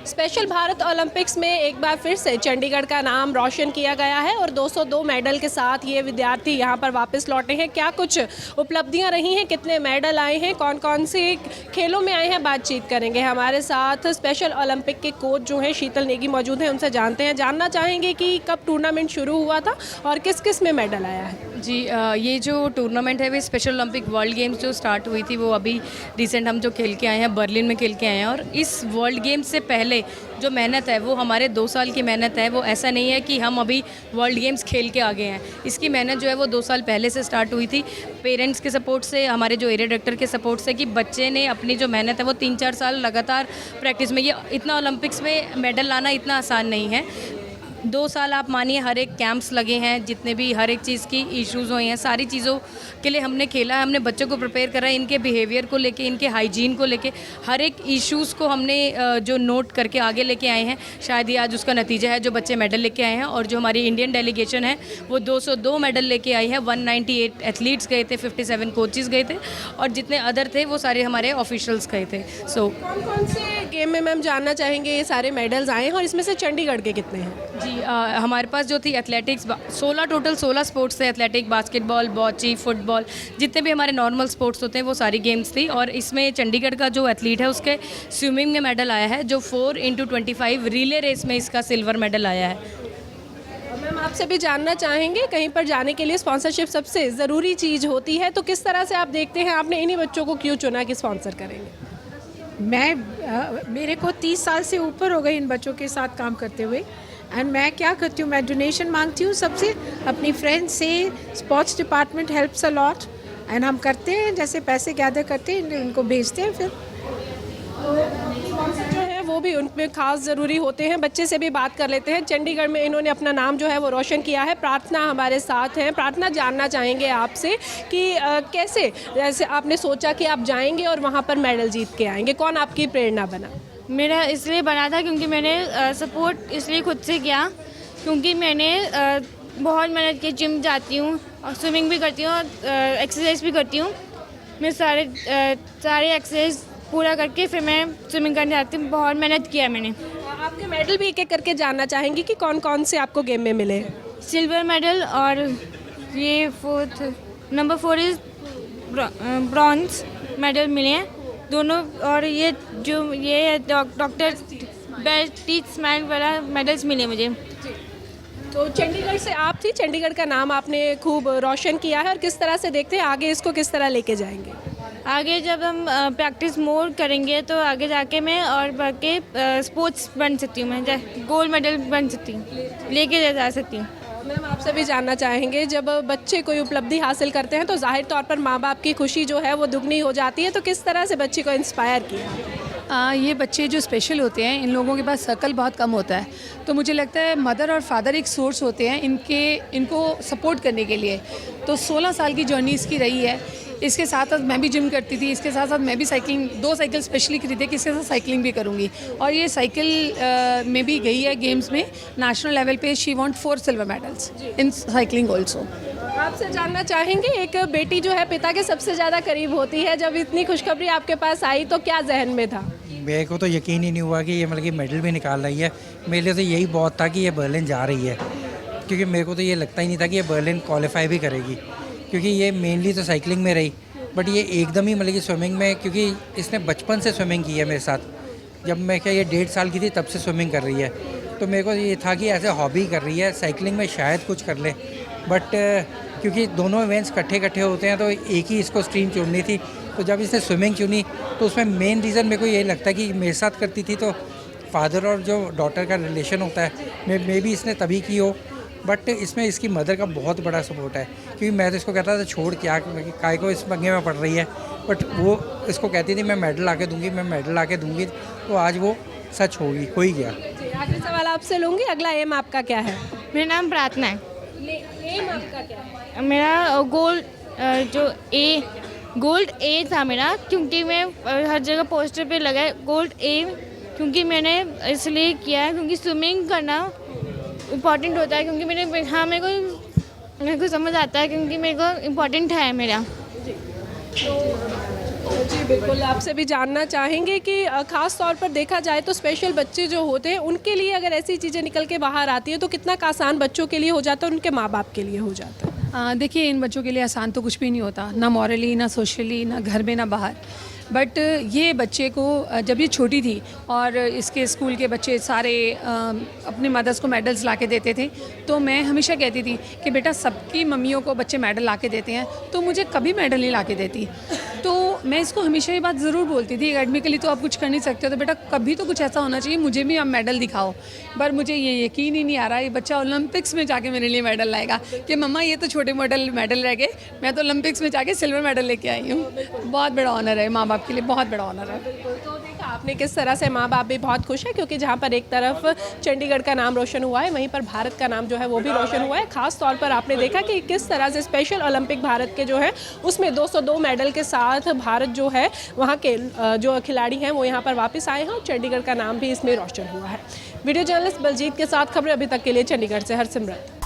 Special Bharat Olympics में एक बार फिर से चंडीगढ़ का नाम रोशन किया गया है और 202 मेडल के साथ ये विद्यार्थी यहाँ पर वापस लौटे हैं। क्या कुछ उपलब्धियाँ रही हैं, कितने मेडल आए हैं, कौन कौन से खेलों में आए हैं, बातचीत करेंगे। हमारे साथ स्पेशल ओलंपिक के कोच जो हैं शीतल नेगी मौजूद हैं, उनसे जानना चाहेंगे कि कब टूर्नामेंट शुरू हुआ था और किस किस में मेडल आया है। जी ये जो टूर्नामेंट है वो स्पेशल ओलंपिक वर्ल्ड गेम्स जो स्टार्ट हुई थी वो अभी रिसेंट हम जो खेल के आए हैं बर्लिन में खेल के आए हैं। और इस वर्ल्ड गेम्स से पहले जो मेहनत है वो हमारे 2 साल की मेहनत है। वो ऐसा नहीं है कि हम अभी वर्ल्ड गेम्स खेल के आ गए हैं। इसकी मेहनत जो है वो 2 साल पहले से स्टार्ट हुई थी, पेरेंट्स के सपोर्ट से, हमारे जो एरिया डायरेक्टर के सपोर्ट से, कि बच्चे ने अपनी जो मेहनत है वो 3-4 साल लगातार प्रैक्टिस में। ये इतना ओलंपिक्स में मेडल लाना इतना आसान नहीं है। 2 साल आप मानिए, हर एक कैंप्स लगे हैं, जितने भी हर एक चीज़ की इश्यूज़ हुए हैं, सारी चीज़ों के लिए हमने खेला है। हमने बच्चों को प्रिपेयर करा है, इनके बिहेवियर को लेके, इनके हाइजीन को लेके, हर एक इश्यूज़ को हमने जो नोट करके आगे लेके आए हैं। शायद ये आज उसका नतीजा है, जो बच्चे मेडल लेके आए हैं। और जो हमारी इंडियन डेलीगेशन है वो 202 मेडल लेके आई है। 198 एथलीट्स गए थे, 57 कोचेज़ गए थे और जितने अदर थे वो सारे हमारे ऑफिशियल्स गए थे। कौन कौन से गेम में मैम जानना चाहेंगे ये सारे मेडल्स आए हैं और इसमें से चंडीगढ़ के कितने हैं? जी हमारे पास जो थी एथलेटिक्स, 16 स्पोर्ट्स थे। एथलेटिक, बास्केटबॉल, बॉची, फुटबॉल, जितने भी हमारे नॉर्मल स्पोर्ट्स होते हैं वो सारी गेम्स थी। और इसमें चंडीगढ़ का जो एथलीट है उसके स्विमिंग में मेडल आया है, जो 4x25 रिले रेस में इसका सिल्वर मेडल आया है। मैम आपसे भी जानना चाहेंगे, कहीं पर जाने के लिए स्पॉन्सरशिप सबसे ज़रूरी चीज़ होती है, तो किस तरह से आप देखते हैं, आपने इन्हीं बच्चों को क्यों चुना कि स्पॉन्सर करेंगे? मेरे को 30 साल से ऊपर हो गए इन बच्चों के साथ काम करते हुए। एंड मैं क्या करती हूँ, मैं डोनेशन मांगती हूँ सबसे, अपनी फ्रेंड्स से। Sports department helps a lot and हम करते हैं, जैसे पैसे गैदर करते हैं उनको भेजते हैं। फिर स्पॉन्सर जो है वो भी उनमें खास ज़रूरी होते हैं। बच्चे से भी बात कर लेते हैं। चंडीगढ़ में इन्होंने अपना नाम जो है वो रोशन किया है। प्रार्थना हमारे साथ हैं। प्रार्थना, जानना चाहेंगे आपसे कि कैसे, जैसे आपने सोचा कि आप जाएंगे और वहाँ पर मेडल जीत के आएंगे, कौन आपकी प्रेरणा बना? मेरा इसलिए बना था क्योंकि मैंने सपोर्ट इसलिए खुद से किया क्योंकि मैंने बहुत मेहनत की। जिम जाती हूँ और स्विमिंग भी करती हूँ और एक्सरसाइज भी करती हूँ। मैं सारे एक्सरसाइज पूरा करके फिर मैं स्विमिंग करने जाती हूँ। बहुत मेहनत किया मैंने। आपके मेडल भी एक एक करके जानना चाहेंगे कि कौन कौन से आपको गेम में मिले? सिल्वर मेडल और ये नंबर 4 इज़ ब्रॉन्ज मेडल मिले हैं दोनों। और ये डॉक्टर बेटी स्माइल वाला मेडल्स मिले मुझे। तो चंडीगढ़ से आप थी, चंडीगढ़ का नाम आपने खूब रोशन किया है और किस तरह से देखते हैं आगे इसको किस तरह लेके जाएंगे? आगे जब हम प्रैक्टिस मोर करेंगे तो आगे जाके मैं और बढ़ के स्पोर्ट्स बन सकती हूँ। मैं गोल्ड मेडल बन सकती हूँ, लेके जा सकती हूँ। मैम आपसे भी जानना चाहेंगे, जब बच्चे कोई उपलब्धि हासिल करते हैं तो जाहिर तौर पर माँ बाप की खुशी जो है वो दुगनी हो जाती है, तो किस तरह से बच्चे को इंस्पायर किया? ये बच्चे जो स्पेशल होते हैं, इन लोगों के पास सर्कल बहुत कम होता है, तो मुझे लगता है मदर और फादर एक सोर्स होते हैं इनको सपोर्ट करने के लिए। तो 16 साल की जर्नी इसकी रही है। इसके साथ साथ मैं भी जिम करती थी, इसके साथ साथ मैं भी साइकिलिंग, 2 साइकिल स्पेशली खरीदे कि इसके साथ साइकिलिंग भी करूँगी। और ये साइकिल में भी गई है गेम्स में, नेशनल लेवल पे। She want 4 silver medals in cycling also. आपसे जानना चाहेंगे, एक बेटी जो है पिता के सबसे ज़्यादा करीब होती है, जब इतनी खुशखबरी आपके पास आई तो क्या जहन में था? मेरे को तो यकीन ही नहीं हुआ कि ये मतलब कि मेडल भी निकाल रही है। मेरे लिए तो यही बहुत था कि ये बर्लिन जा रही है, क्योंकि मेरे को तो ये लगता ही नहीं था कि ये बर्लिन क्वालिफाई भी करेगी, क्योंकि ये मेनली तो साइकिलिंग में रही, बट ये एकदम ही मतलब कि स्विमिंग में, क्योंकि इसने बचपन से स्विमिंग की है मेरे साथ। जब मैं क्या ये 1.5 साल की थी तब से स्विमिंग कर रही है, तो मेरे को ये था कि ऐसे हॉबी कर रही है, साइकिलिंग में शायद कुछ कर ले। बट क्योंकि दोनों इवेंट्स इकट्ठे होते हैं तो एक ही इसको स्ट्रीम चुननी थी, तो जब इसने स्विमिंग चुनी तो उसमें मेन रीज़न मेरे को ये लगता है कि मेरे साथ करती थी तो फादर और जो डॉटर का रिलेशन होता है मे भी इसने तभी की हो, बट इसमें इसकी मदर का बहुत बड़ा सपोर्ट है। क्योंकि मैं तो इसको कहता था छोड़ क्या काय को इस पंगे में पड़ रही है, बट वो इसको कहती थी मैं मेडल आके दूंगी, मैं मेडल आके दूंगी, तो आज वो सच होगी, हो ही गया। आखिरी सवाल आपसे लूँगी, अगला एम आपका क्या है? मेरा नाम प्रार्थना है। एम आपका क्या है? मेरा गोल्ड ए था मेरा, क्योंकि मैं हर जगह पोस्टर पे लगा है गोल्ड ए, क्योंकि मैंने इसलिए किया है क्योंकि स्विमिंग करना इम्पॉर्टेंट होता है। क्योंकि मेरे को समझ आता है, क्योंकि मेरे को इम्पॉर्टेंट है मेरा। जी बिल्कुल, आपसे भी जानना चाहेंगे कि ख़ास तौर पर देखा जाए तो स्पेशल बच्चे जो होते हैं उनके लिए अगर ऐसी चीज़ें निकल के बाहर आती है तो कितना का आसान बच्चों के लिए हो जाता है और उनके माँ बाप के लिए हो जाता है। देखिए, इन बच्चों के लिए आसान तो कुछ भी नहीं होता, ना मॉरली, ना सोशली, ना घर में, ना बाहर। बट ये बच्चे को जब ये छोटी थी और इसके स्कूल के बच्चे सारे अपने मदर्स को मेडल्स ला के देते थे, तो मैं हमेशा कहती थी कि बेटा सबकी मम्मियों को बच्चे मेडल ला के देते हैं, तो मुझे कभी मेडल नहीं ला के देती। तो मैं इसको हमेशा ये बात ज़रूर बोलती थी, एकेडमिकली तो आप कुछ कर नहीं सकते हो, तो बेटा कभी तो कुछ ऐसा होना चाहिए, मुझे भी आप मेडल दिखाओ। पर मुझे ये यकीन ही नहीं आ रहा ये बच्चा ओलंपिक्स में जाके मेरे लिए मेडल लाएगा कि मम्मा ये तो छोटे मोटे मेडल रह गए, मैं तो ओलंपिक्स में जाके सिल्वर मेडल लेके आई हूँ। बहुत बड़ा ऑनर है, माँ बाप के लिए बहुत बड़ा ऑनर है। तो देखा आपने किस तरह से माँ बाप भी बहुत खुश है, क्योंकि जहाँ पर एक तरफ चंडीगढ़ का नाम रोशन हुआ है, वहीं पर भारत का नाम जो है वो भी रोशन हुआ है। खास तौर पर आपने देखा कि किस तरह से स्पेशल ओलंपिक भारत के जो है उसमें 202 मेडल के साथ भारत जो है वहाँ के जो खिलाड़ी हैं वो यहाँ पर वापस आए हैं और चंडीगढ़ का नाम भी इसमें रोशन हुआ है। वीडियो जर्नलिस्ट बलजीत के साथ खबरें अभी तक के लिए चंडीगढ़ से हरसिमरत।